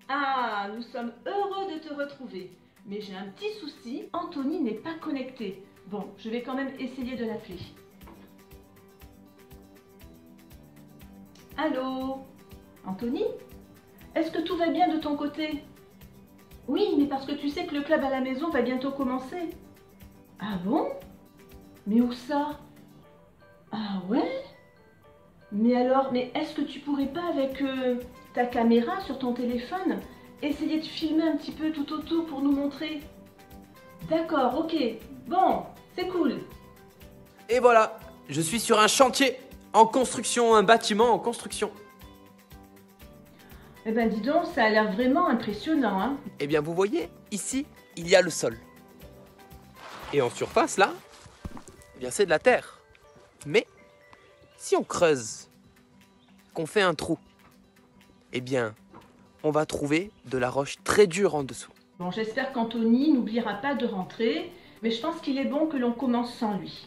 Ah, nous sommes heureux de te retrouver. Mais j'ai un petit souci, Anthony n'est pas connecté. Bon, je vais quand même essayer de l'appeler. Allô? Anthony? Est-ce que tout va bien de ton côté? Oui, mais parce que tu sais que le club à la maison va bientôt commencer. Ah bon? Mais où ça? Ah ouais? Mais alors, mais est-ce que tu pourrais pas avec ta caméra sur ton téléphone essayer de filmer un petit peu tout autour pour nous montrer? D'accord, ok. Bon, c'est cool. Et voilà, je suis sur un chantier en construction, un bâtiment en construction. Eh ben dis donc, ça a l'air vraiment impressionnant, hein? Eh bien, vous voyez, ici, il y a le sol. Et en surface, là, eh bien, c'est de la terre. Mais, si on creuse, qu'on fait un trou, eh bien, on va trouver de la roche très dure en dessous. Bon, j'espère qu'Anthony n'oubliera pas de rentrer, mais je pense qu'il est bon que l'on commence sans lui.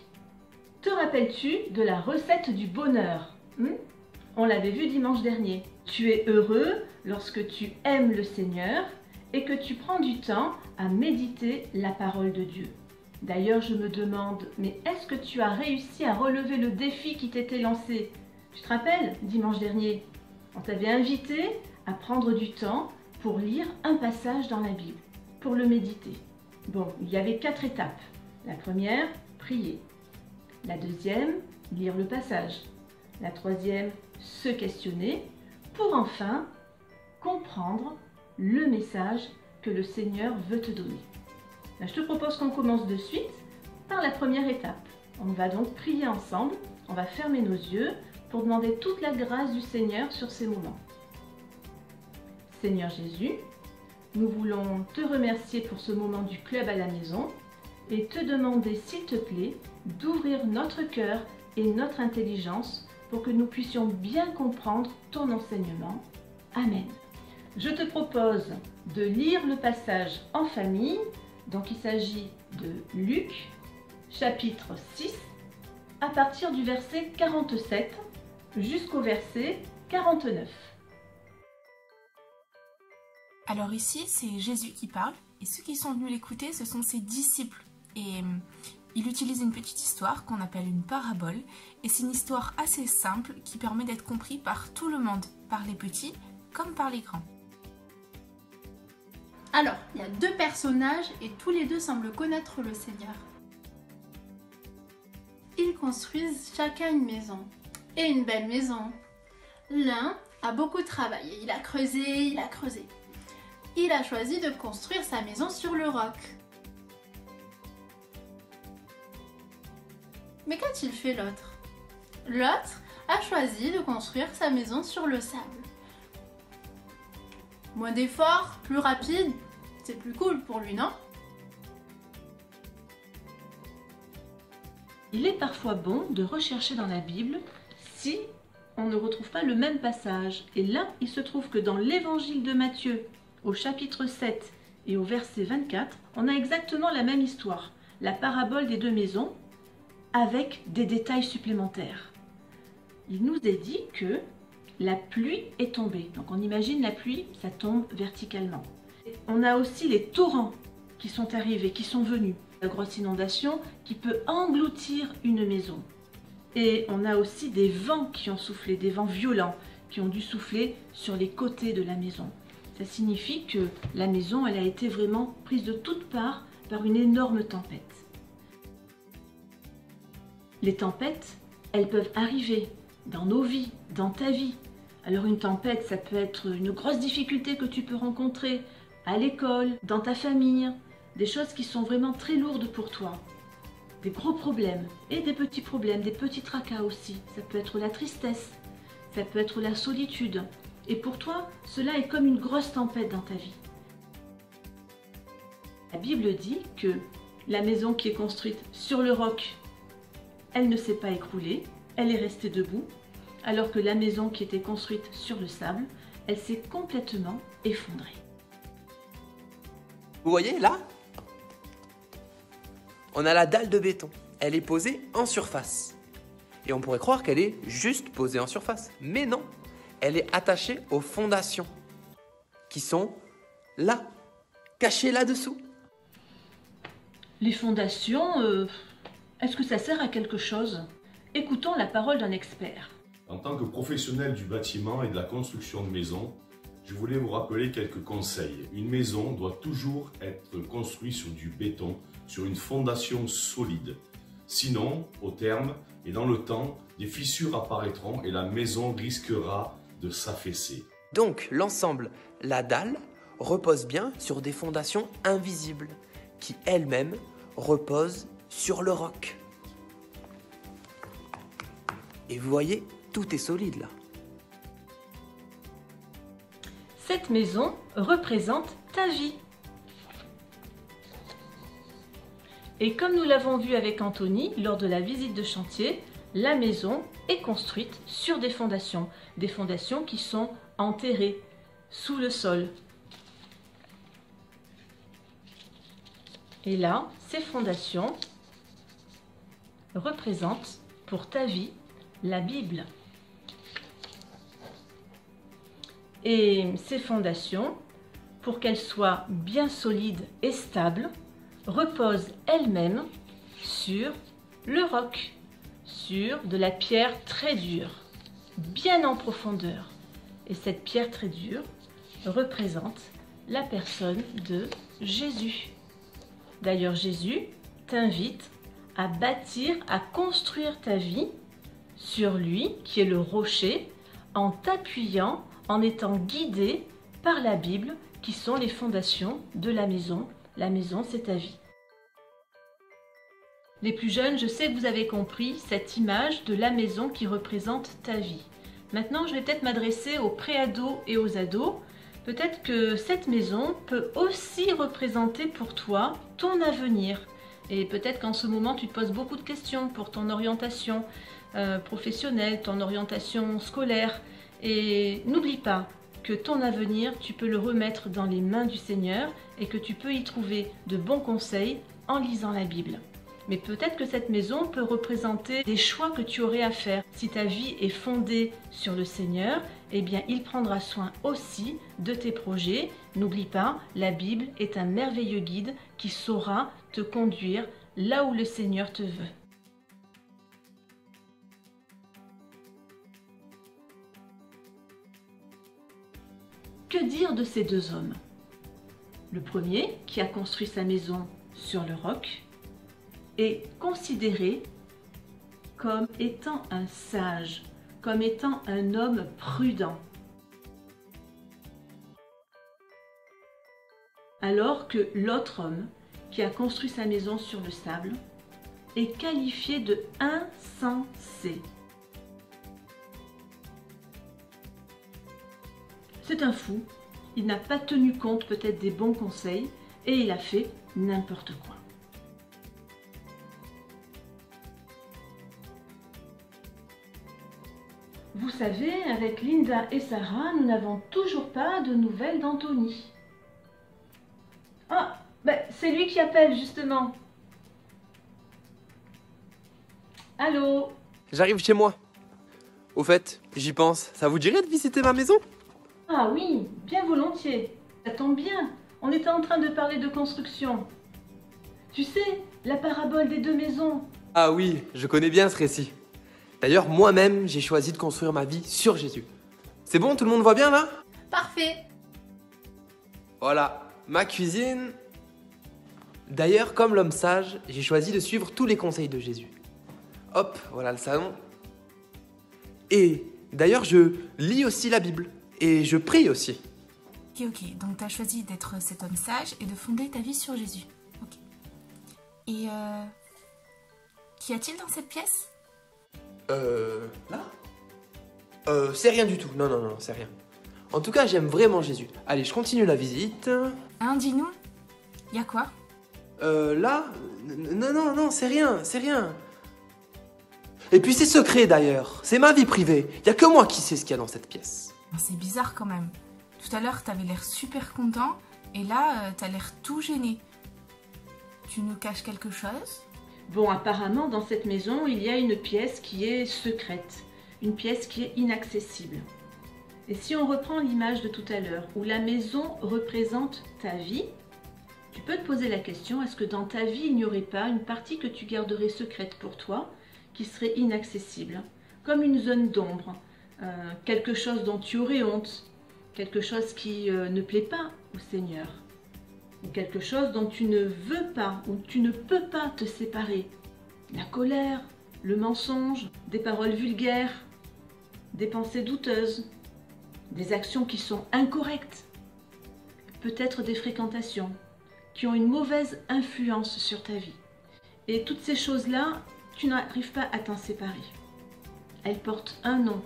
Te rappelles-tu de la recette du bonheur? On l'avait vu dimanche dernier. Tu es heureux lorsque tu aimes le Seigneur et que tu prends du temps à méditer la parole de Dieu. D'ailleurs, je me demande, mais est-ce que tu as réussi à relever le défi qui t'était lancé? Tu te rappelles, dimanche dernier, on t'avait invité à prendre du temps pour lire un passage dans la Bible, pour le méditer. Bon, il y avait 4 étapes. La première, prier. La deuxième, lire le passage. La troisième, se questionner pour enfin comprendre le message que le Seigneur veut te donner. Là, je te propose qu'on commence de suite par la première étape. On va donc prier ensemble, on va fermer nos yeux pour demander toute la grâce du Seigneur sur ces moments. Seigneur Jésus, nous voulons te remercier pour ce moment du club à la maison et te demander, s'il te plaît, d'ouvrir notre cœur et notre intelligence pour que nous puissions bien comprendre ton enseignement. Amen. Je te propose de lire le passage en famille. Donc il s'agit de Luc, chapitre 6, à partir du verset 47 jusqu'au verset 49. Alors ici, c'est Jésus qui parle, et ceux qui sont venus l'écouter, ce sont ses disciples. Et il utilise une petite histoire qu'on appelle une parabole, et c'est une histoire assez simple qui permet d'être compris par tout le monde, par les petits comme par les grands. Alors, il y a 2 personnages et tous les 2 semblent connaître le Seigneur. Ils construisent chacun une maison, et une belle maison. L'un a beaucoup travaillé, il a creusé, il a creusé. Il a choisi de construire sa maison sur le roc. Mais qu'a-t-il fait l'autre? L'autre a choisi de construire sa maison sur le sable. Moins d'efforts, plus rapide, c'est plus cool pour lui, non? Il est parfois bon de rechercher dans la Bible si on ne retrouve pas le même passage. Et là, il se trouve que dans l'évangile de Matthieu, au chapitre 7 et au verset 24, on a exactement la même histoire, la parabole des 2 maisons, avec des détails supplémentaires. Il nous est dit que la pluie est tombée. Donc on imagine la pluie, ça tombe verticalement. On a aussi les torrents qui sont arrivés, qui sont venus. La grosse inondation qui peut engloutir une maison. Et on a aussi des vents qui ont soufflé, des vents violents qui ont dû souffler sur les côtés de la maison. Ça signifie que la maison, elle a été vraiment prise de toutes parts par une énorme tempête. Les tempêtes, elles peuvent arriver dans nos vies, dans ta vie. Alors une tempête, ça peut être une grosse difficulté que tu peux rencontrer à l'école, dans ta famille, des choses qui sont vraiment très lourdes pour toi. Des gros problèmes et des petits problèmes, des petits tracas aussi. Ça peut être la tristesse, ça peut être la solitude. Et pour toi, cela est comme une grosse tempête dans ta vie. La Bible dit que la maison qui est construite sur le roc, elle ne s'est pas écroulée, elle est restée debout, alors que la maison qui était construite sur le sable, elle s'est complètement effondrée. Vous voyez là? On a la dalle de béton. Elle est posée en surface. Et on pourrait croire qu'elle est juste posée en surface. Mais non, elle est attachée aux fondations qui sont là, cachées là-dessous. Les fondations, est-ce que ça sert à quelque chose? Écoutons la parole d'un expert. En tant que professionnel du bâtiment et de la construction de maisons, je voulais vous rappeler quelques conseils. Une maison doit toujours être construite sur du béton, sur une fondation solide. Sinon, au terme et dans le temps, des fissures apparaîtront et la maison risquera de s'affaisser. Donc, l'ensemble, la dalle, repose bien sur des fondations invisibles, qui elles-mêmes reposent sur le roc. Et vous voyez, tout est solide là. Cette maison représente ta vie. Et comme nous l'avons vu avec Anthony lors de la visite de chantier, la maison est construite sur des fondations qui sont enterrées sous le sol. Et là, ces fondations représentent pour ta vie la Bible. Et ces fondations, pour qu'elles soient bien solides et stables, reposent elles-mêmes sur le roc, sur de la pierre très dure, bien en profondeur. Et cette pierre très dure représente la personne de Jésus. D'ailleurs, Jésus t'invite à bâtir, à construire ta vie sur lui, qui est le rocher, en t'appuyant, en étant guidé par la Bible, qui sont les fondations de la maison. La maison, c'est ta vie. Les plus jeunes, je sais que vous avez compris cette image de la maison qui représente ta vie. Maintenant, je vais peut-être m'adresser aux pré-ados et aux ados. Peut-être que cette maison peut aussi représenter pour toi ton avenir. Et peut-être qu'en ce moment, tu te poses beaucoup de questions pour ton orientation professionnelle, ton orientation scolaire. Et n'oublie pas que ton avenir, tu peux le remettre dans les mains du Seigneur et que tu peux y trouver de bons conseils en lisant la Bible. Mais peut-être que cette maison peut représenter des choix que tu aurais à faire. Si ta vie est fondée sur le Seigneur, eh bien, il prendra soin aussi de tes projets. N'oublie pas, la Bible est un merveilleux guide qui saura te conduire là où le Seigneur te veut. Que dire de ces deux hommes? Le premier, qui a construit sa maison sur le roc, est considéré comme étant un sage, comme étant un homme prudent. Alors que l'autre homme, qui a construit sa maison sur le sable, est qualifié de insensé. C'est un fou, il n'a pas tenu compte peut-être des bons conseils et il a fait n'importe quoi. Vous savez, avec Linda et Sarah, nous n'avons toujours pas de nouvelles d'Anthony. Ah, ben, c'est lui qui appelle justement. Allô? J'arrive chez moi. Au fait, j'y pense, ça vous dirait de visiter ma maison? Ah oui, bien volontiers. Ça tombe bien, on était en train de parler de construction. Tu sais, la parabole des deux maisons. Ah oui, je connais bien ce récit. D'ailleurs, moi-même, j'ai choisi de construire ma vie sur Jésus. C'est bon, tout le monde voit bien là? Parfait. Voilà, ma cuisine. D'ailleurs, comme l'homme sage, j'ai choisi de suivre tous les conseils de Jésus. Hop, voilà le salon. Et d'ailleurs, je lis aussi la Bible. Et je prie aussi. Ok, donc tu as choisi d'être cet homme sage et de fonder ta vie sur Jésus. Ok. Et qu'y a-t-il dans cette pièce? Là? C'est rien du tout. Non, non, non, c'est rien. En tout cas, j'aime vraiment Jésus. Allez, je continue la visite. Hein, dis-nous. Y a quoi? Là? Non, non, non, c'est rien, c'est rien. Et puis c'est secret d'ailleurs. C'est ma vie privée. Y a que moi qui sais ce qu'il y a dans cette pièce. C'est bizarre quand même. Tout à l'heure, t'avais l'air super content, et là, t'as l'air tout gêné. Tu nous caches quelque chose? Bon, apparemment, dans cette maison, il y a une pièce qui est secrète, une pièce qui est inaccessible. Et si on reprend l'image de tout à l'heure, où la maison représente ta vie, tu peux te poser la question, est-ce que dans ta vie, il n'y aurait pas une partie que tu garderais secrète pour toi, qui serait inaccessible, comme une zone d'ombre, quelque chose dont tu aurais honte, quelque chose qui ne plaît pas au Seigneur, ou quelque chose dont tu ne veux pas, ou tu ne peux pas te séparer. La colère, le mensonge, des paroles vulgaires, des pensées douteuses, des actions qui sont incorrectes, peut-être des fréquentations qui ont une mauvaise influence sur ta vie. Et toutes ces choses-là, tu n'arrives pas à t'en séparer. Elles portent un nom,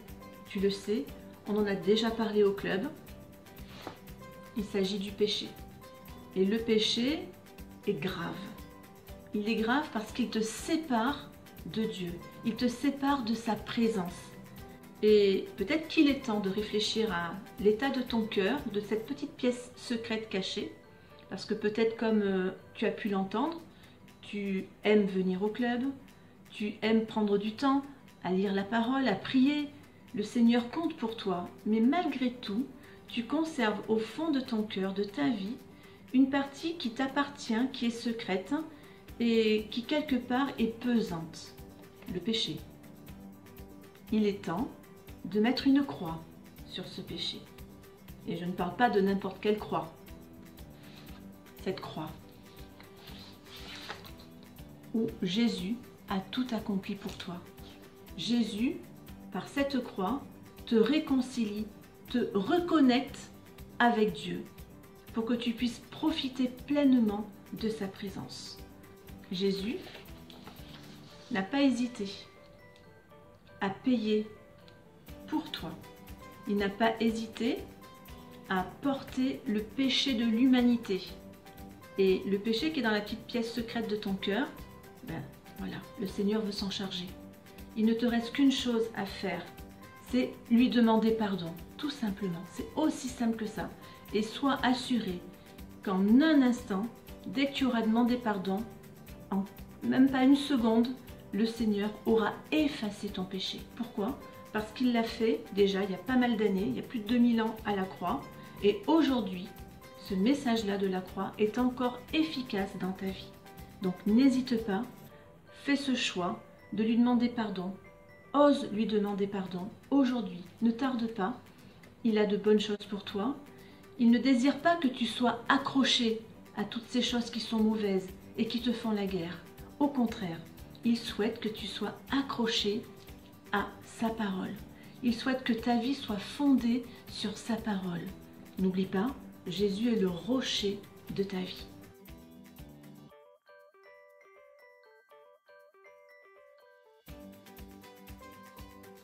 tu le sais, on en a déjà parlé au club. Il s'agit du péché. Et le péché est grave. Il est grave parce qu'il te sépare de Dieu. Il te sépare de sa présence. Et peut-être qu'il est temps de réfléchir à l'état de ton cœur, de cette petite pièce secrète cachée. Parce que peut-être comme tu as pu l'entendre, tu aimes venir au club, tu aimes prendre du temps à lire la parole, à prier. Le Seigneur compte pour toi. Mais malgré tout, tu conserves au fond de ton cœur, de ta vie, une partie qui t'appartient, qui est secrète et qui quelque part est pesante. Le péché. Il est temps de mettre une croix sur ce péché. Et je ne parle pas de n'importe quelle croix. Cette croix où Jésus a tout accompli pour toi. Jésus, par cette croix, te réconcilie, te reconnecte avec Dieu pour que tu puisses profiter pleinement de sa présence. Jésus n'a pas hésité à payer pour toi. Il n'a pas hésité à porter le péché de l'humanité. Et le péché qui est dans la petite pièce secrète de ton cœur, ben voilà, le Seigneur veut s'en charger. Il ne te reste qu'une chose à faire, c'est lui demander pardon, tout simplement. C'est aussi simple que ça. Et sois assuré qu'en un instant, dès que tu auras demandé pardon, en même pas une seconde, le Seigneur aura effacé ton péché. Pourquoi? Parce qu'il l'a fait déjà il y a pas mal d'années, il y a plus de 2000 ans à la croix. Et aujourd'hui, ce message-là de la croix est encore efficace dans ta vie. Donc n'hésite pas, fais ce choix de lui demander pardon. Ose lui demander pardon aujourd'hui. Ne tarde pas, il a de bonnes choses pour toi. Il ne désire pas que tu sois accroché à toutes ces choses qui sont mauvaises et qui te font la guerre. Au contraire, il souhaite que tu sois accroché à sa parole. Il souhaite que ta vie soit fondée sur sa parole. N'oublie pas, Jésus est le rocher de ta vie.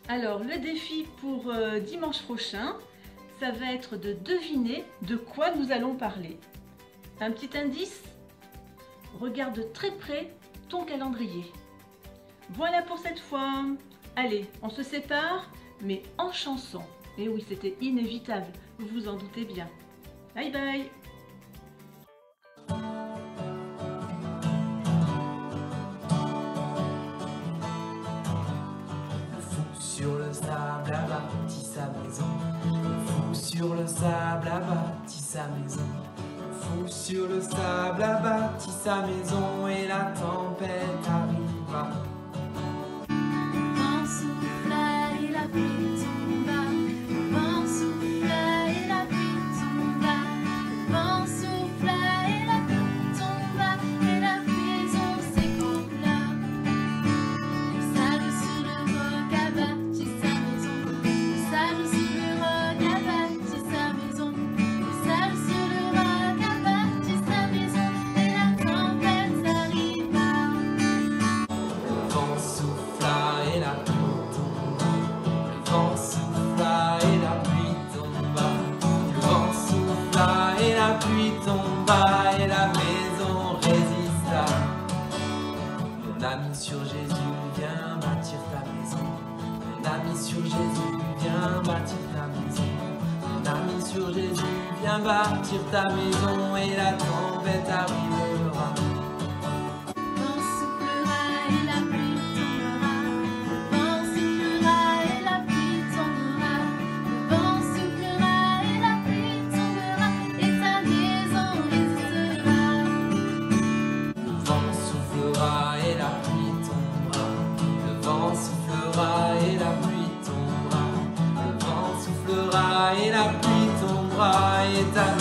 Alors, le défi pour dimanche prochain, ça va être de deviner de quoi nous allons parler. Un petit indice, regarde très près ton calendrier. Voilà pour cette fois. Allez, on se sépare, mais en chanson. Et oui, c'était inévitable, vous vous en doutez bien. Bye bye. Sur le sable a bâti sa maison. Le fou sur le sable a bâti sa maison. Le fou sur le sable a bâti sa maison et la tempête arriva. Vent souffla et la pluie tomba. Vent souffla et la pluie tomba. Vent souffla et la pluie tomba. Et la maison s'ébranla. Le sable sur le roc a bâti sa maison. Le sable sur le roc a bâti sa maison. Le sable sur le roc a bâti sa maison. Et la tempête arriva. Le vent souffla et la pluie tomba. Le vent souffla et la pluie tomba. Le vent souffla et la pluie tomba et la maison résista. Mon ami sur Jésus, viens bâtir ta maison. Mon ami sur Jésus, viens bâtir ta maison. Mon ami sur Jésus, viens bâtir ta maison et la tempête arrivera. Vent soufflera et la pluie tombera. Vent soufflera et la pluie tombera. Vent soufflera pluie tombera et ta